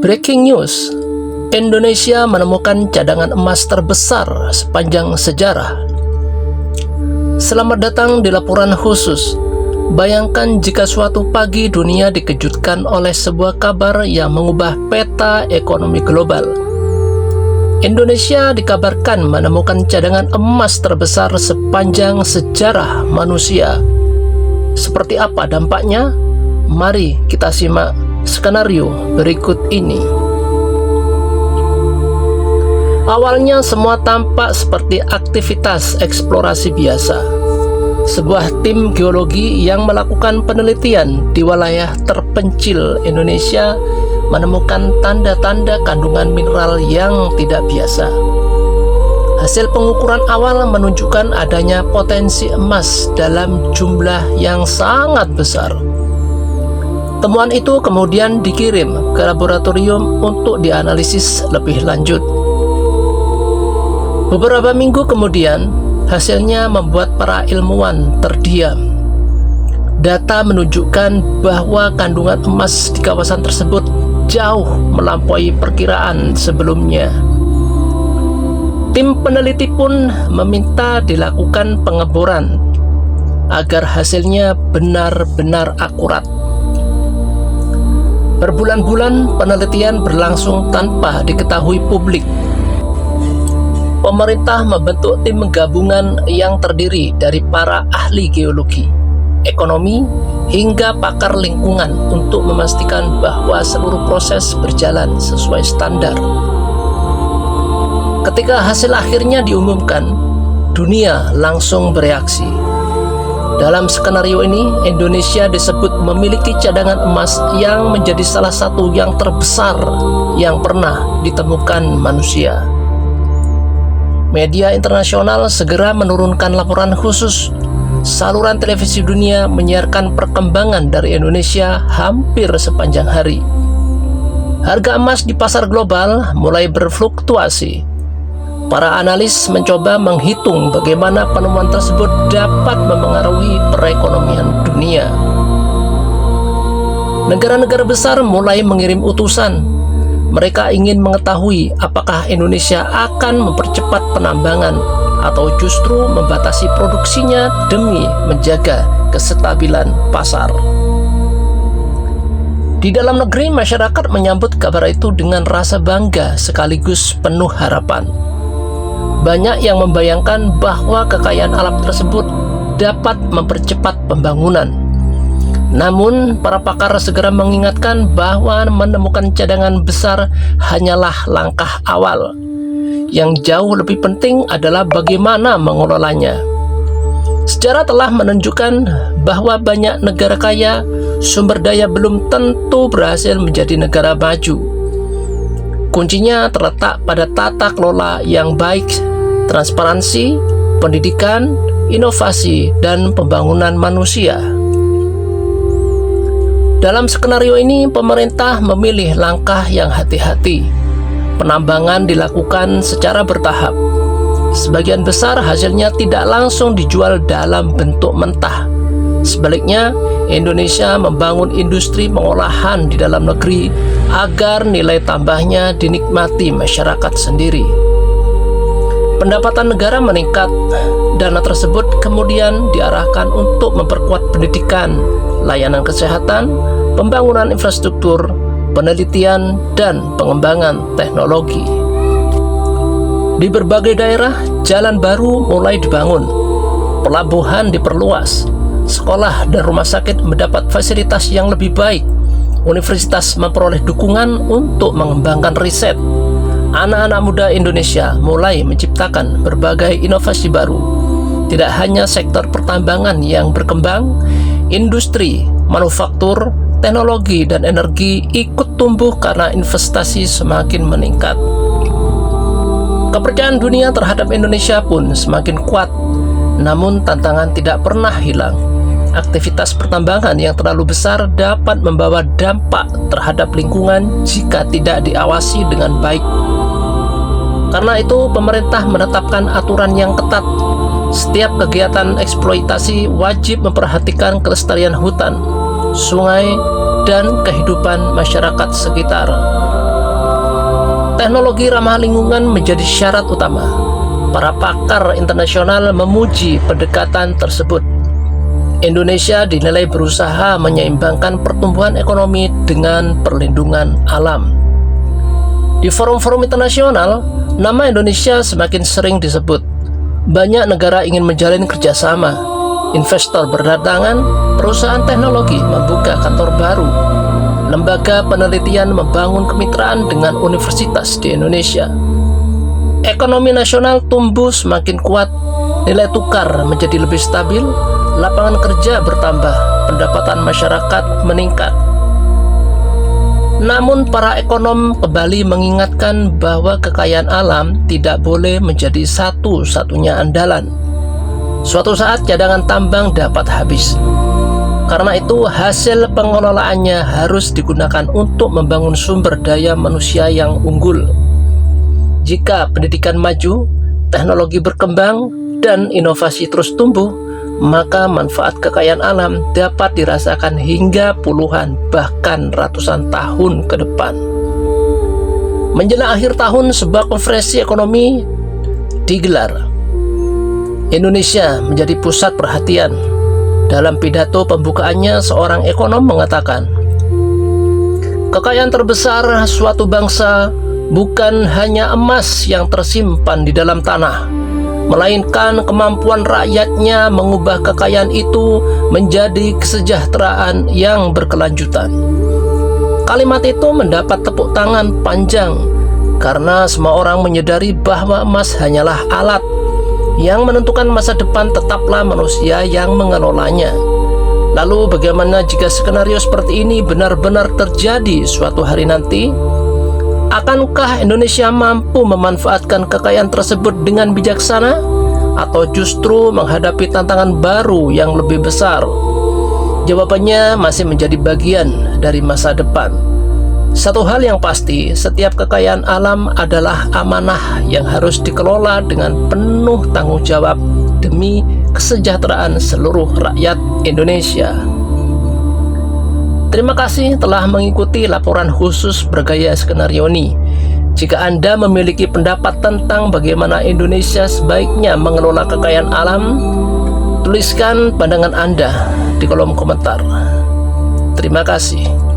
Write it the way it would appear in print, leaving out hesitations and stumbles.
Breaking news, Indonesia menemukan cadangan emas terbesar sepanjang sejarah. Selamat datang di laporan khusus. Bayangkan jika suatu pagi dunia dikejutkan oleh sebuah kabar yang mengubah peta ekonomi global. Indonesia dikabarkan menemukan cadangan emas terbesar sepanjang sejarah manusia. Seperti apa dampaknya? Mari kita simak skenario berikut ini. Awalnya semua tampak seperti aktivitas eksplorasi biasa. Sebuah tim geologi yang melakukan penelitian di wilayah terpencil Indonesia menemukan tanda-tanda kandungan mineral yang tidak biasa. Hasil pengukuran awal menunjukkan adanya potensi emas dalam jumlah yang sangat besar. Temuan itu kemudian dikirim ke laboratorium untuk dianalisis lebih lanjut. Beberapa minggu kemudian, hasilnya membuat para ilmuwan terdiam. Data menunjukkan bahwa kandungan emas di kawasan tersebut jauh melampaui perkiraan sebelumnya. Tim peneliti pun meminta dilakukan pengeboran agar hasilnya benar-benar akurat. Berbulan-bulan penelitian berlangsung tanpa diketahui publik. Pemerintah membentuk tim gabungan yang terdiri dari para ahli geologi, ekonomi, hingga pakar lingkungan untuk memastikan bahwa seluruh proses berjalan sesuai standar. Ketika hasil akhirnya diumumkan, dunia langsung bereaksi. Dalam skenario ini, Indonesia disebut memiliki cadangan emas yang menjadi salah satu yang terbesar yang pernah ditemukan manusia. Media internasional segera menurunkan laporan khusus. Saluran televisi dunia menyiarkan perkembangan dari Indonesia hampir sepanjang hari. Harga emas di pasar global mulai berfluktuasi. Para analis mencoba menghitung bagaimana penemuan tersebut dapat memengaruhi perekonomian dunia. Negara-negara besar mulai mengirim utusan. Mereka ingin mengetahui apakah Indonesia akan mempercepat penambangan atau justru membatasi produksinya demi menjaga kestabilan pasar. Di dalam negeri, masyarakat menyambut kabar itu dengan rasa bangga sekaligus penuh harapan. Banyak yang membayangkan bahwa kekayaan alam tersebut dapat mempercepat pembangunan. Namun, para pakar segera mengingatkan bahwa menemukan cadangan besar hanyalah langkah awal. Yang jauh lebih penting adalah bagaimana mengelolanya. Sejarah telah menunjukkan bahwa banyak negara kaya sumber daya belum tentu berhasil menjadi negara maju. Kuncinya terletak pada tata kelola yang baik, transparansi, pendidikan, inovasi, dan pembangunan manusia. Dalam skenario ini, pemerintah memilih langkah yang hati-hati. Penambangan dilakukan secara bertahap. Sebagian besar hasilnya tidak langsung dijual dalam bentuk mentah. Sebaliknya, Indonesia membangun industri pengolahan di dalam negeri agar nilai tambahnya dinikmati masyarakat sendiri. Pendapatan negara meningkat. Dana tersebut kemudian diarahkan untuk memperkuat pendidikan, layanan kesehatan, pembangunan infrastruktur, penelitian, dan pengembangan teknologi. Di berbagai daerah, jalan baru mulai dibangun, pelabuhan diperluas, sekolah dan rumah sakit mendapat fasilitas yang lebih baik, universitas memperoleh dukungan untuk mengembangkan riset. Anak-anak muda Indonesia mulai menciptakan berbagai inovasi baru. Tidak hanya sektor pertambangan yang berkembang, industri, manufaktur, teknologi, dan energi ikut tumbuh karena investasi semakin meningkat. Kepercayaan dunia terhadap Indonesia pun semakin kuat, namun tantangan tidak pernah hilang. Aktivitas pertambangan yang terlalu besar dapat membawa dampak terhadap lingkungan jika tidak diawasi dengan baik. Karena itu, pemerintah menetapkan aturan yang ketat. Setiap kegiatan eksploitasi wajib memperhatikan kelestarian hutan, sungai, dan kehidupan masyarakat sekitar. teknologi ramah lingkungan menjadi syarat utama. Para pakar internasional memuji pendekatan tersebut. Indonesia dinilai berusaha menyeimbangkan pertumbuhan ekonomi dengan perlindungan alam. Di forum-forum internasional, nama Indonesia semakin sering disebut. Banyak negara ingin menjalin kerjasama. Investor berdatangan, perusahaan teknologi membuka kantor baru. Lembaga penelitian membangun kemitraan dengan universitas di Indonesia. Ekonomi nasional tumbuh semakin kuat, nilai tukar menjadi lebih stabil, lapangan kerja bertambah, pendapatan masyarakat meningkat. Namun para ekonom kembali mengingatkan bahwa kekayaan alam tidak boleh menjadi satu-satunya andalan. Suatu saat cadangan tambang dapat habis. Karena itu hasil pengelolaannya harus digunakan untuk membangun sumber daya manusia yang unggul. Jika pendidikan maju, teknologi berkembang, dan inovasi terus tumbuh, maka manfaat kekayaan alam dapat dirasakan hingga puluhan bahkan ratusan tahun ke depan. Menjelang akhir tahun, sebuah konferensi ekonomi digelar. Indonesia menjadi pusat perhatian. Dalam pidato pembukaannya, seorang ekonom mengatakan, kekayaan terbesar suatu bangsa bukan hanya emas yang tersimpan di dalam tanah, melainkan kemampuan rakyatnya mengubah kekayaan itu menjadi kesejahteraan yang berkelanjutan. Kalimat itu mendapat tepuk tangan panjang karena semua orang menyadari bahwa emas hanyalah alat yang menentukan masa depan, tetaplah manusia yang mengelolanya. Lalu bagaimana jika skenario seperti ini benar-benar terjadi suatu hari nanti? Akankah Indonesia mampu memanfaatkan kekayaan tersebut dengan bijaksana, atau justru menghadapi tantangan baru yang lebih besar? Jawabannya masih menjadi bagian dari masa depan. Satu hal yang pasti, setiap kekayaan alam adalah amanah yang harus dikelola dengan penuh tanggung jawab demi kesejahteraan seluruh rakyat Indonesia. Terima kasih telah mengikuti laporan khusus bergaya skenario ini. Jika Anda memiliki pendapat tentang bagaimana Indonesia sebaiknya mengelola kekayaan alam, tuliskan pandangan Anda di kolom komentar. Terima kasih.